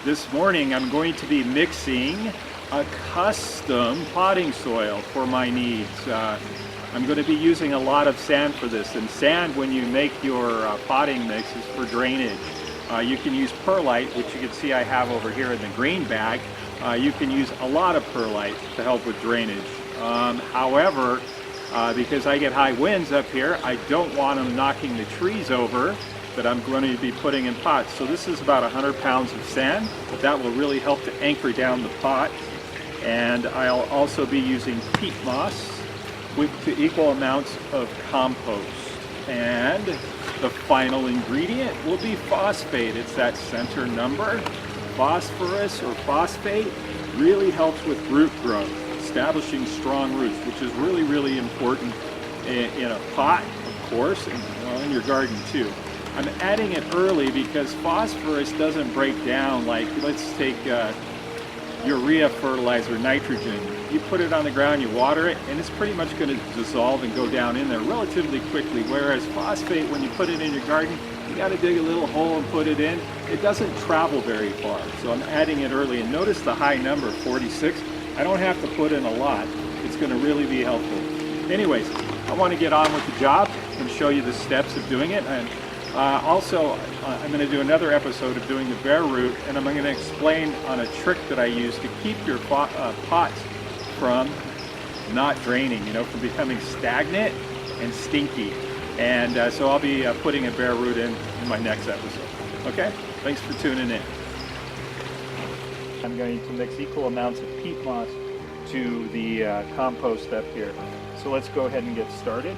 This morning I'm going to be mixing a custom potting soil for my needs. I'm going to be using a lot of sand for this, and sand, when you make your potting mix, is for drainage. You can use perlite, which you can see I have over here in the green bag. You can use a lot of perlite to help with drainage. However, because I get high winds up here, I don't want them knocking the trees over that I'm going to be putting in pots. So this is about 100 pounds of sand, but that will really help to anchor down the pot. And I'll also be using peat moss with equal amounts of compost. And the final ingredient will be phosphate. It's that center number. Phosphorus or phosphate really helps with root growth, establishing strong roots, which is really, really important in a pot, of course, and in your garden too. I'm adding it early because phosphorus doesn't break down like, let's take urea fertilizer, nitrogen. You put it on the ground, you water it, and it's pretty much going to dissolve and go down in there relatively quickly. Whereas phosphate, when you put it in your garden, you got to dig a little hole and put it in. It doesn't travel very far. So I'm adding it early, and notice the high number, 46. I don't have to put in a lot. It's going to really be helpful. Anyways, I want to get on with the job and show you the steps of doing it. And also, I'm going to do another episode of doing the bare root, and I'm going to explain on a trick that I use to keep your pots from not draining, from becoming stagnant and stinky. And so I'll be putting a bare root in my next episode. Okay? Thanks for tuning in. I'm going to mix equal amounts of peat moss to the compost up here. So let's go ahead and get started.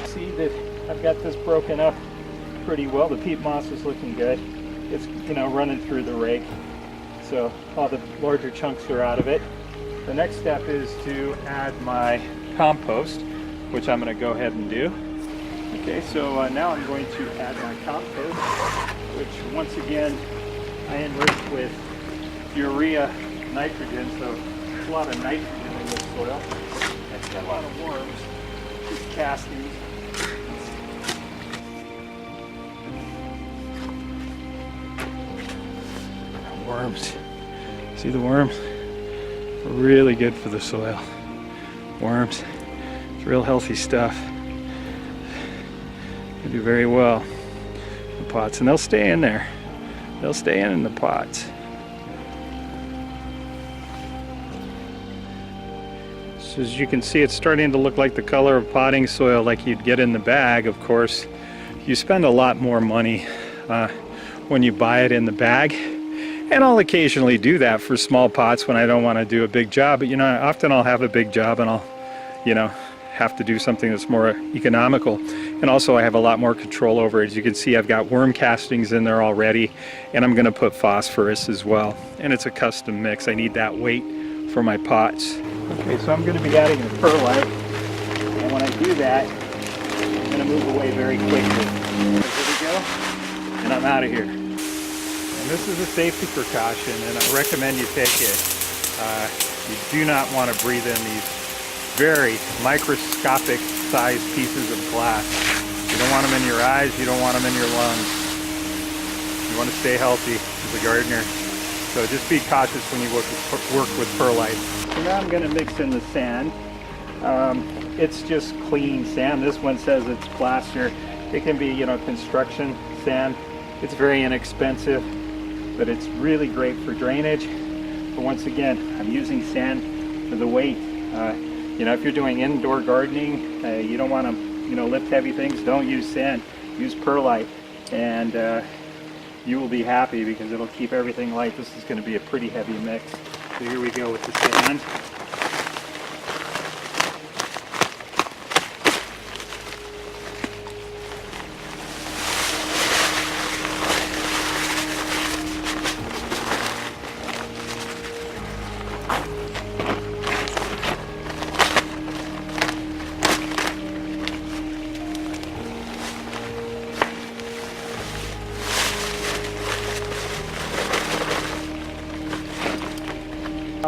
See that I've got this broken up pretty well. The peat moss is looking good. It's running through the rake, so all the larger chunks are out of it. The next step is to add my compost, which I'm going to go ahead and do. Okay, so now I'm going to add my compost, which once again I enrich with urea nitrogen, so there's a lot of nitrogen in this soil. I've got a lot of worms, just castings. Worms. See the worms? Really good for the soil. Worms. It's real healthy stuff. They do very well in the pots, and they'll stay in there. They'll stay in the pots. So as you can see, it's starting to look like the color of potting soil like you'd get in the bag. Of course, you spend a lot more money when you buy it in the bag. And I'll occasionally do that for small pots when I don't want to do a big job. But often I'll have a big job and I'll, have to do something that's more economical. And also I have a lot more control over it. As you can see, I've got worm castings in there already, and I'm going to put phosphorus as well. And it's a custom mix. I need that weight for my pots. Okay, so I'm going to be adding the perlite. And when I do that, I'm going to move away very quickly. There we go. And I'm out of here. And this is a safety precaution, and I recommend you take it. You do not want to breathe in these very microscopic sized pieces of glass. You don't want them in your eyes, you don't want them in your lungs. You want to stay healthy as a gardener. So just be cautious when you work with perlite. So now I'm going to mix in the sand. It's just clean sand. This one says it's plaster. It can be, construction sand. It's very inexpensive, but it's really great for drainage. But once again, I'm using sand for the weight. If you're doing indoor gardening, you don't want to, lift heavy things, don't use sand. Use perlite, and you will be happy because it'll keep everything light. This is going to be a pretty heavy mix. So here we go with the sand.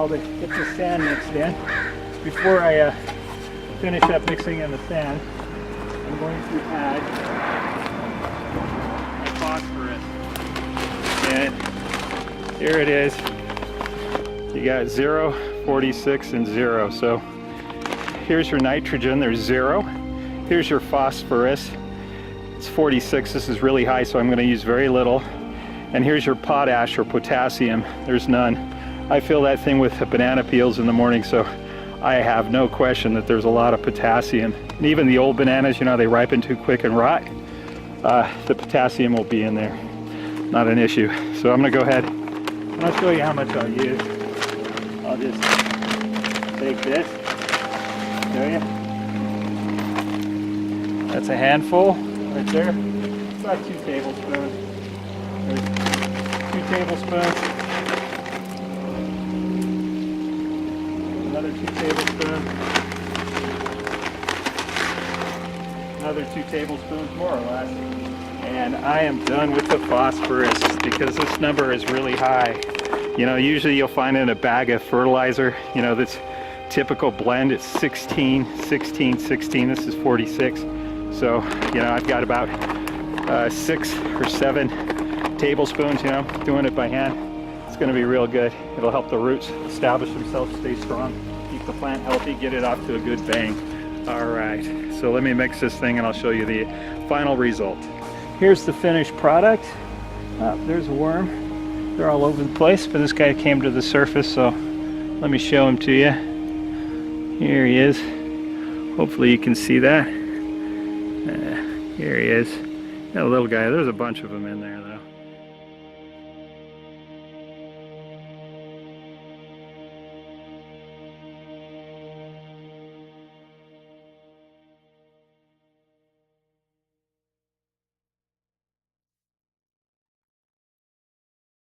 while to get the sand mixed in. Before I finish up mixing in the sand, I'm going to add my phosphorus. And here it is. You got 0, 46, and 0. So here's your nitrogen, there's 0. Here's your phosphorus, it's 46. This is really high, so I'm going to use very little. And here's your potash or potassium, there's none. I fill that thing with banana peels in the morning, so I have no question that there's a lot of potassium. And even the old bananas, you know, they ripen too quick and rot. The potassium will be in there, not an issue. So I'm going to go ahead and I'll show you how much I'll use. I'll just take this, show you. That's a handful right there. It's about 2 tablespoons. There's 2 tablespoons. Another 2 tablespoons. Another 2 tablespoons, more or less. And I am done with the phosphorus because this number is really high. You know, usually you'll find in a bag of fertilizer, you know, this typical blend, it's 16, 16, 16. This is 46. So, you know, I've got about 6 or 7 tablespoons, you know, doing it by hand. It's going to be real good. It'll help the roots establish themselves, stay strong, keep the plant healthy, get it off to a good bang. All right, so let me mix this thing and I'll show you the final result. Here's the finished product. There's a worm. They're all over the place, but this guy came to the surface, so let me show him to you. Here he is. Hopefully you can see that. Here he is. That little guy. There's a bunch of them in there though.